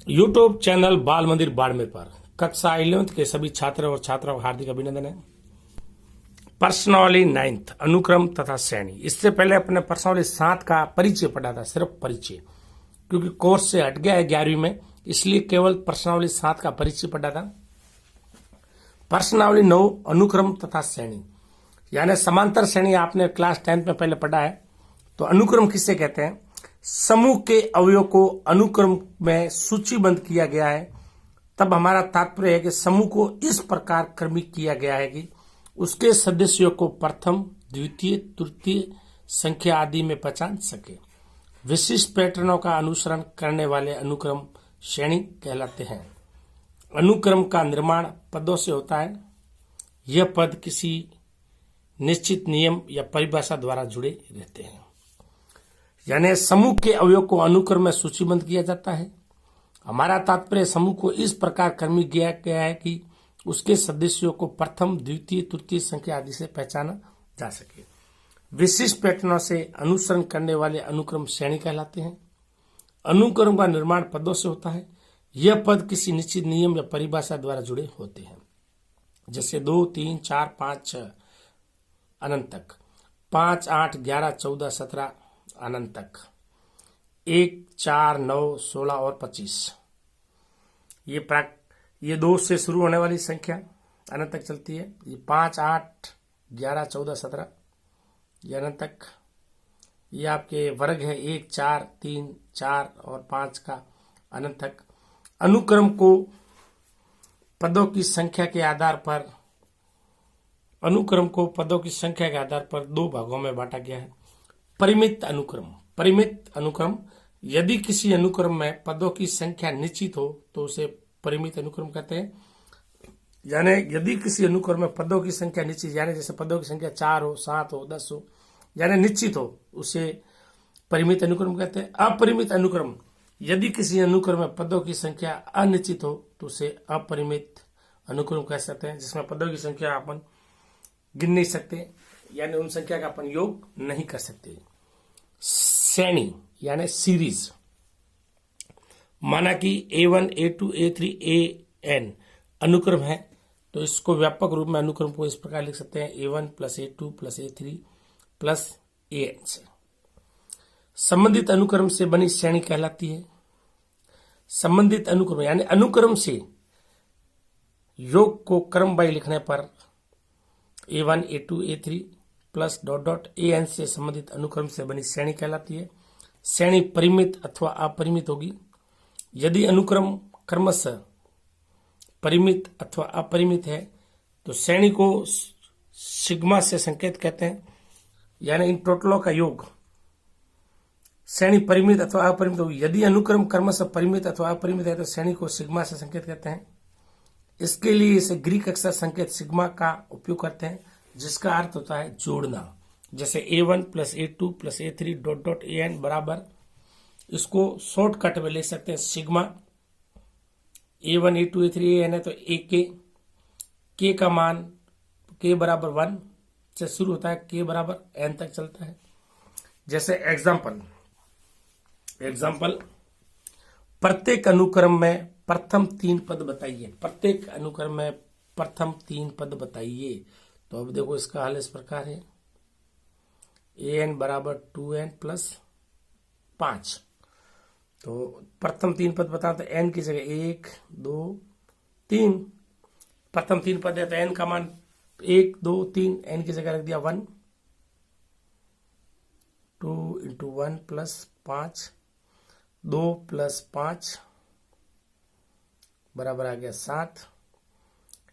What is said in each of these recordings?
YouTube channel बाल मंदिर बाड़मेर पर कक्षा 11th के सभी छात्र और छात्राओं का हार्दिक अभिनंदन है। प्रश्नावली 9th अनुक्रम तथा श्रेणी। इससे पहले अपने प्रश्नावली 7 का परिचय पढ़ा था, सिर्फ परिचय, क्योंकि कोर्स से हट गया है 11वीं में, इसलिए केवल प्रश्नावली 7 का परिचय पढ़ा था। प्रश्नावली 9 अनुक्रम तथा श्रेणी, यानी समांतर श्रेणी आपने क्लास 10th में पहले पढ़ा है। तो अनुक्रम किससे कहते हैं? समूह के अवयव को अनुक्रम में सूचीबद्ध किया गया है, तब हमारा तात्पर्य है कि समूह को इस प्रकार क्रमिक किया गया है कि उसके सदस्यों को प्रथम, द्वितीय, तृतीय संख्या आदि में पहचान सके। विशिष्ट पैटर्नों का अनुसरण करने वाले अनुक्रम श्रेणी कहलाते हैं। अनुक्रम का निर्माण पदों से होता है। यह पद किसी निश्चित नियम या परिभाषा द्वारा जुड़े रहते हैं। यानी समूह के अवयव को अनुक्रम में सूचीबद्ध किया जाता है। हमारा तात्पर्य समूह को इस प्रकार क्रमिक किया गया है कि उसके सदस्यों को प्रथम, द्वितीय, तृतीय संख्या आदि से पहचाना जा सके। विशिष्ट पैटर्नों से अनुसरण करने वाले अनुक्रम श्रेणी कहलाते हैं। अनुक्रम का निर्माण पदों से होता है। यह पद किसी निश्चित नियम या परिभाषा द्वारा जुड़े होते हैं, जैसे 2, 3, 4, 5, 6 अनंत तक, 5, 8, 11, 14, 17 अनंत तक, 1, 4, 9, 16 और 25। ये 2 से शुरू होने वाली संख्या अनंत तक चलती है। ये 5, 8, 11, 14, 17 ये अनंत तक। ये आपके वर्ग है 1, 4, 3, 4 और 5 का अनंत तक। अनुक्रम को पदों की संख्या के आधार पर दो भागों में बांटा गया है। परिमित अनुक्रम, यदि किसी अनुक्रम में पदों की संख्या निश्चित हो तो उसे परिमित अनुक्रम कहते हैं। यानी यदि किसी अनुक्रम में पदों की संख्या निश्चित, यानी जैसे पदों की संख्या 4 हो, 7 हो, 10 हो, यानी निश्चित हो, उसे परिमित अनुक्रम कहते हैं। अपरिमित अनुक्रम, यदि किसी अनुक्रम में पदों की संख्या अनिश्चित हो तो उसे अपरिमित अनुक्रम कह सकते हैं, जिसमें पदों की संख्या अपन गिन नहीं सकते, यानी उन संख्या का अपन योग नहीं कर सकते। श्रेणी यानी सीरीज, माना कि A1, A2, A3, AN अनुक्रम है, तो इसको व्यापक रूप में अनुक्रम को इस प्रकार लिख सकते हैं A1 + A2 + A3 + AN से। संबंधित अनुक्रम से बनी श्रेणी कहलाती है। संबंधित अनुक्रम यानी अनुक्रम से योग को क्रमवार लिखने पर A1, A2, A3 + ... AN से संबंधित अनुक्रम से बनी श्रेणी कहलाती है। श्रेणी परिमित अथवा अपरिमित होगी। यदि अनुक्रम क्रमशः परिमित अथवा अपरिमित है तो श्रेणी को सिग्मा से संकेत कहते हैं, यानी इन टोटलों का योग। श्रेणी परिमित अथवा अपरिमित होगी। यदि अनुक्रम क्रमशः परिमित अथवा अपरिमित है तो श्रेणी को सिग्मा से संकेत कहते हैं। इसके लिए इसे ग्रीक अक्षर संकेत सिग्मा का उपयोग करते हैं, जिसका अर्थ होता है जोड़ना। जैसे A1 + A2 + A3 ... AN बराबर, इसको शॉर्टकट में ले सकते हैं sigma. A1, A2, A3, AN है तो के का मान k बराबर 1 से शुरू होता है, k बराबर n तक चलता है। जैसे एग्जाम्पल, प्रत्येक अनुक्रम में प्रथम 3 पद बताइए। प्रत्येक अनुक्रम में प्रथम 3 पद बताइए। तो अब देखो इसका हल इस प्रकार है, AN बराबर 2n + 5। तो प्रथम 3 पद बताओ तो n की जगह 1, 2, 3। प्रथम 3 पद है तो n का मान 1, 2, 3, n की जगह रख दिया 1। 2 × 1 + 5, 2 + 5 बराबर आ गया 7।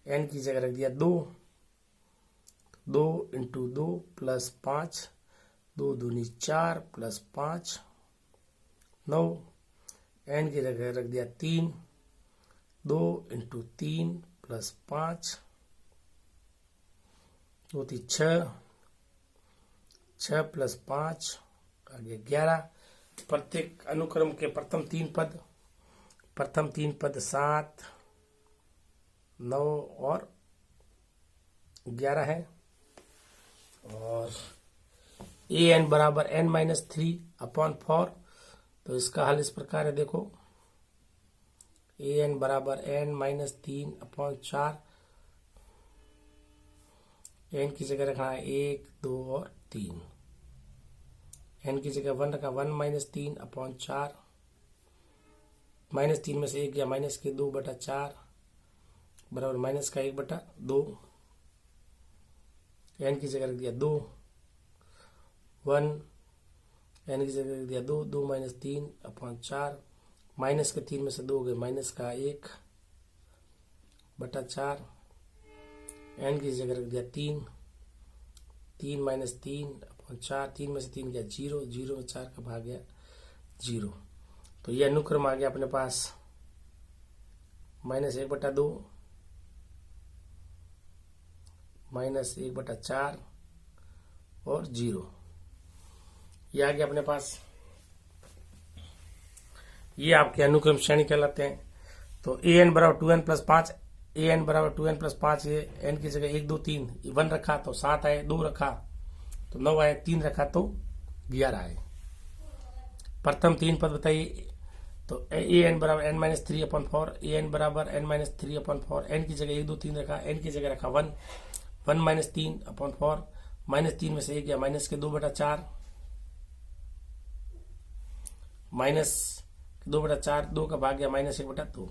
n की जगह रख दिया 2। 2 × 2 + 5, 2 दूनी 4 + 5 9। n की जगह रख दिया 3। 2 × 3 + 5, 2 3 6, 6 + 5 आ गया 11। प्रत्येक अनुक्रम के प्रथम 3 पद 7, 9 और 11 है। और AN बराबर n - 3/4। तो इसका हल इस प्रकार है, देखो ए एन बराबर एन माइनस 3/4। एन की जगह रखना है 1, 2 और 3। एन की जगह 1 रखा, 1 माइनस 3/4। -3 में से 1 गया, माइनस के 2/4 बराबर माइनस का 1/2। एन की जगह रख दिया 2, 1। एन की जगह रख दिया 2, 2 माइनस 3/4। माइनस के 3 में से 2 गए, माइनस का 1/4। एन की जगह रख दिया 3, 3 माइनस 3/4। 3 में से 3 गया 0, 0 में 4 का भाग गया 0। तो यह अनुक्रम आ गया अपने पास -1/2, -1/4 और 0। ये आ गया अपने पास। ये आपके अनुक्रम श्रेणी कहलाते हैं। तो ए एन बराबर 2n प्लस 5, ए एन बराबर 2n प्लस 5। ये एन की जगह 1, 2, 3, 1 रखा तो 7 आए, 2 रखा तो 9 आए, 3 रखा तो 11 आए। प्रथम 3 पद बताइए। तो ए एन बराबर n माइनस 3/4, ए एन बराबर n माइनस 3/4। एन की जगह 1, 2, 3 रखा, एन की जगह रखा 1, 1 माइनस 3/4। -3 में से 1 गया, माइनस के 2/4, माइनस 2/4, 2 का भाग गया -1/2।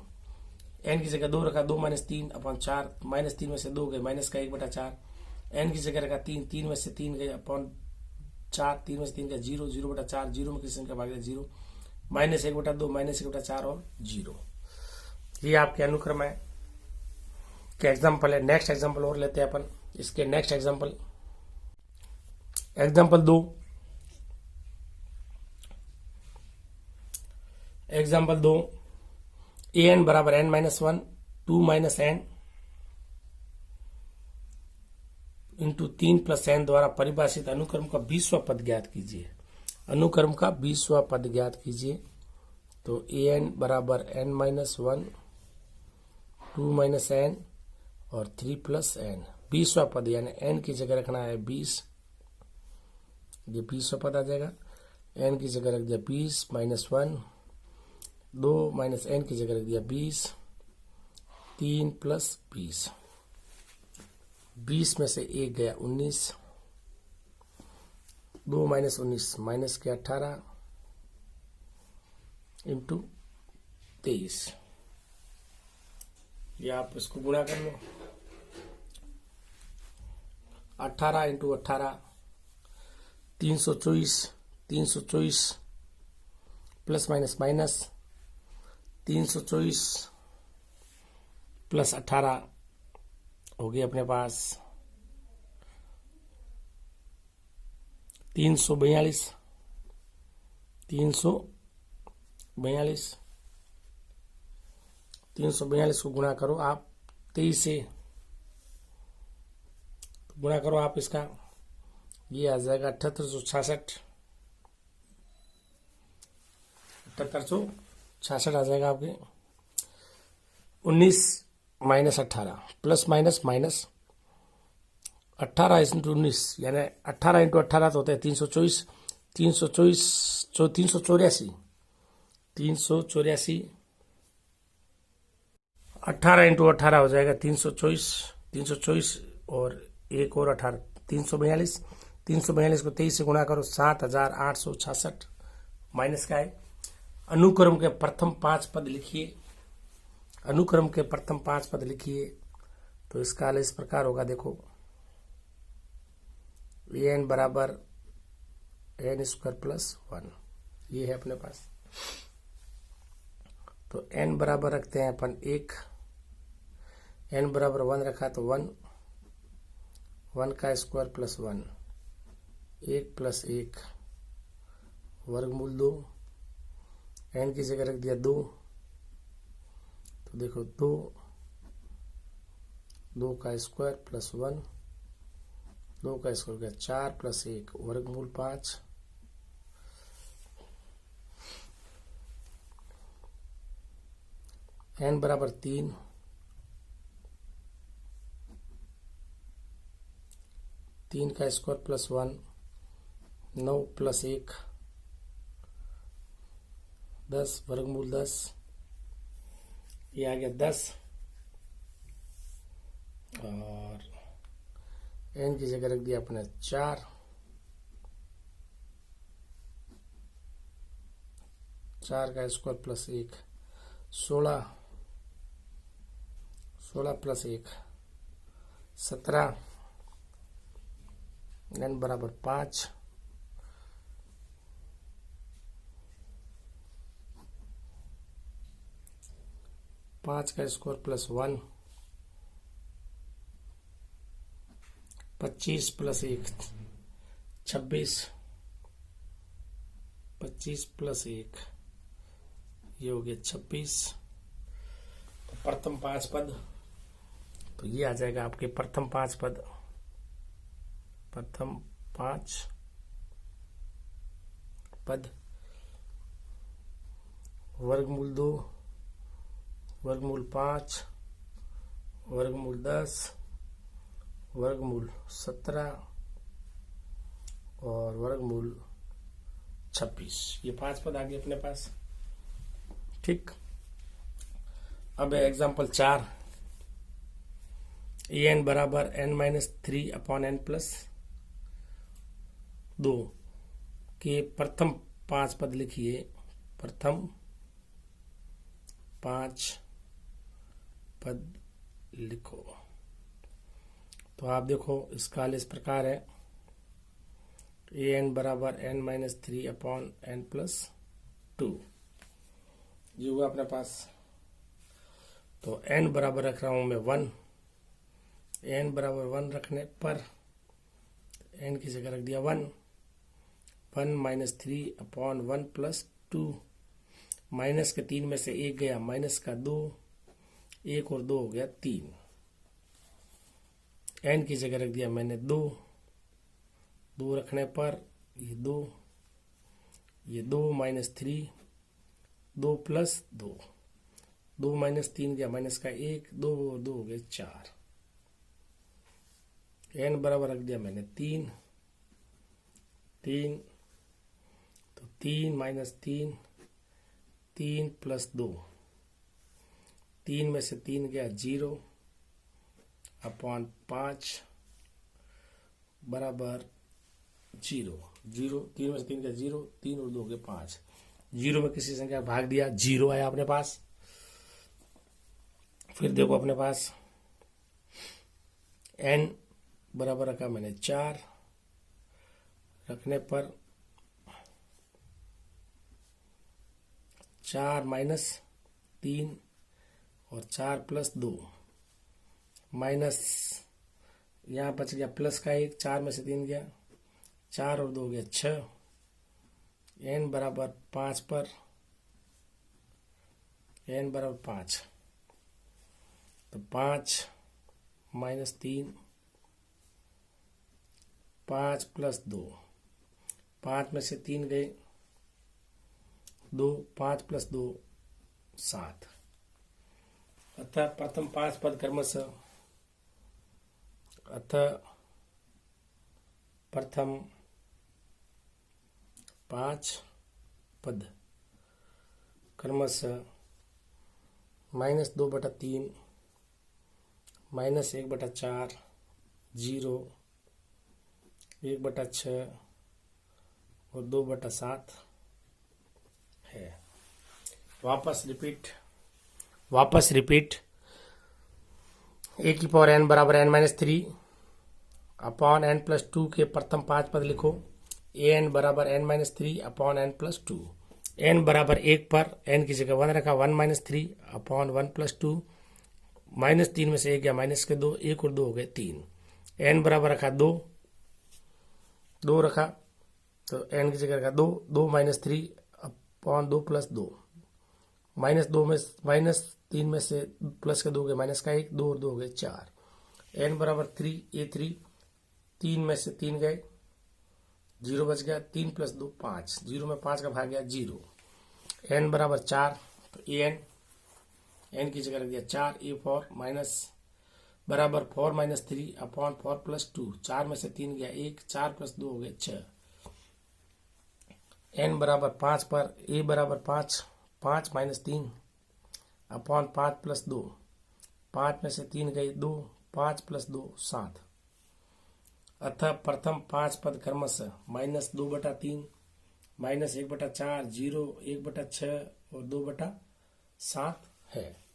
एन की जगह 2 रखा, 2 माइनस 3/4। -3 में से 2 गए, माइनस का 1/4। एन की जगह रखा 3, 3 में से 3 गए (4), 3 में से 3 गया 0, 0/4। 0 में किसी संख्या भाग गया 0, -1/2, -1/4 और 0। ये आपके अनुक्रम है के एग्जाम्पल है। नेक्स्ट एग्जाम्पल और लेते हैं अपन। इसके next example 2। Example 2, A N बराबर n minus 1, 2 minus n into 3 plus n द्वारा परिभाषित अनुक्रम का 20वां पद ज्ञात कीजिए। अनुक्रम का 20वां पद ज्ञात कीजिए। तो ए एन बराबर n माइनस 1, 2 माइनस n और 3 प्लस n। 20वां पद यानी n की जगह रखना है 20, ये 20वां पद आ जाएगा। n की जगह रख दिया 20 माइनस 1, 2 माइनस n की जगह रख दिया 20, 3 प्लस 20। 20 में से 1 गया 19, 2 माइनस 19 माइनस के 18 इंटू 23। ये आप इसको गुणा कर लो। 18 into 18 324, 324 plus minus minus 324 plus 18 हो गया अपने पास 342। 342 को गुणा करो आप 23 से, गुणा करो आप इसका, ये आ जाएगा 7866। 7866 आ जाएगा आपके। 19 minus 18 plus minus minus 18 into 19 यानी 18 इंटू 18 तो होता है 324। 18 इंटू 18 हो जाएगा 324 और एक और 18 342। 342 को 23 से गुणा करो 7866 माइनस का है। अनुक्रम के प्रथम 5 पद लिखिए। अनुक्रम के प्रथम 5 पद लिखिए। तो इसका हल इस प्रकार होगा, देखो ए एन बराबर n स्क्वायर प्लस 1, ये है अपने पास। तो n बराबर रखते हैं अपन 1, n बराबर 1 रखा तो 1 का स्क्वायर प्लस 1, 1 प्लस 1 वर्गमूल 2। n की जगह रख दिया 2, तो देखो 2 का स्क्वायर प्लस 1, 2 का स्क्वायर गया 4 प्लस 1 वर्गमूल 5। n बराबर 3, 3 का स्क्वायर प्लस 1, 9 प्लस 1 10 वर्गमूल 10। ये आ गया 10 और n की जगह रख दिया अपने 4, 4 का स्क्वायर प्लस 1 16, 16 प्लस 1 17, n बराबर 5, 5 का स्क्वायर प्लस 1 25 प्लस 1 26, 25 प्लस 1 ये हो गया 26। तो प्रथम 5 पद, तो ये आ जाएगा आपके प्रथम 5 पद, प्रथम 5 पद। वर्गमूल 2, वर्गमूल 5, वर्गमूल 10, वर्गमूल 17 और वर्गमूल 26। ये 5 पद आ गए अपने पास। ठीक, अब एग्जाम्पल 4, an बराबर n-3 अपॉन n प्लस 2 के प्रथम 5 पद लिखिए। प्रथम 5 पद लिखो। तो आप देखो इसका हल इस प्रकार है, an बराबर n-3 अपॉन n प्लस 2 ये हुआ अपने पास। तो n बराबर रख रहा हूं मैं 1, n बराबर 1 रखने पर n की जगह रख दिया 1, 1 - 3 अपॉन 1 प्लस 2, माइनस के 3 में से 1 गया, माइनस का 2, 1 और 2 हो गया 3। n की जगह रख दिया मैंने 2, 2 रखने पर ये 2, ये 2 - 3, 2 प्लस 2, 2 - 3 गया, माइनस का 1, 2 और 2 हो गए 4। n बराबर रख दिया मैंने 3, 3, तो 3 - 3, 3 प्लस 2, 3 में से 3 गया 0 अपॉन 5 बराबर 0, 0, 3 में से 3 गया 0, 3 और 2 हो गए 5। 0 में किसी संख्या भाग दिया, 0 आया अपने पास। फिर देखो अपने पास n बराबर रखा मैंने 4, रखने पर 4 - 3 और 4 प्लस 2, माइनस यहाँ बच गया प्लस का 1, 4 में से 3 गया, 4 और 2 हो गया 6। n बराबर 5 पर n बराबर 5, तो 5 - 3, 5 प्लस 2, 5 में से 3 गए 2, 5 प्लस 2 7। अतः प्रथम 5 पद क्रमशः, अतः प्रथम 5 पद क्रमशः -2/3, -1/4, 0, 1/6 और 2/7 है। वापस रिपीट a की पावर n बराबर n-3 अपॉन n प्लस 2 के प्रथम 5 पद लिखो। an बराबर n-3 upon n plus 2, n बराबर 1 पर n की जगह 1 रखा, 1 - 3 अपॉन 1 प्लस 2, -3 में से 1 गया, माइनस के 2, 1 और 2 हो गए 3। n बराबर रखा 2, 2 रखा, तो n की जगह रखा 2, 2 - 3 अपॉन 2 प्लस 2, -2 में -3 में से प्लस के 2 गए, माइनस का 1, 2 और 2 हो गए 4। n बराबर 3, a3, 3 में से 3 गए, 0 बच गया, 3 प्लस 2 5, 0 में 5 का भाग गया 0। n बराबर 4, तो n की जगह रख दिया 4, a4 माइनस बराबर 4 - 3 अपॉन 4 प्लस 2, 4 में से 3 गया 1, 4 प्लस 2 हो गए 6। n बराबर 5 पर a बराबर 5, 5 - 3 अपॉन 5 प्लस 2, 5 में से 3 गई 2, 5 प्लस 2 7। अतः प्रथम 5 पद क्रमशः -2/3, -1/4, 0, 1/6 और 2/7 है।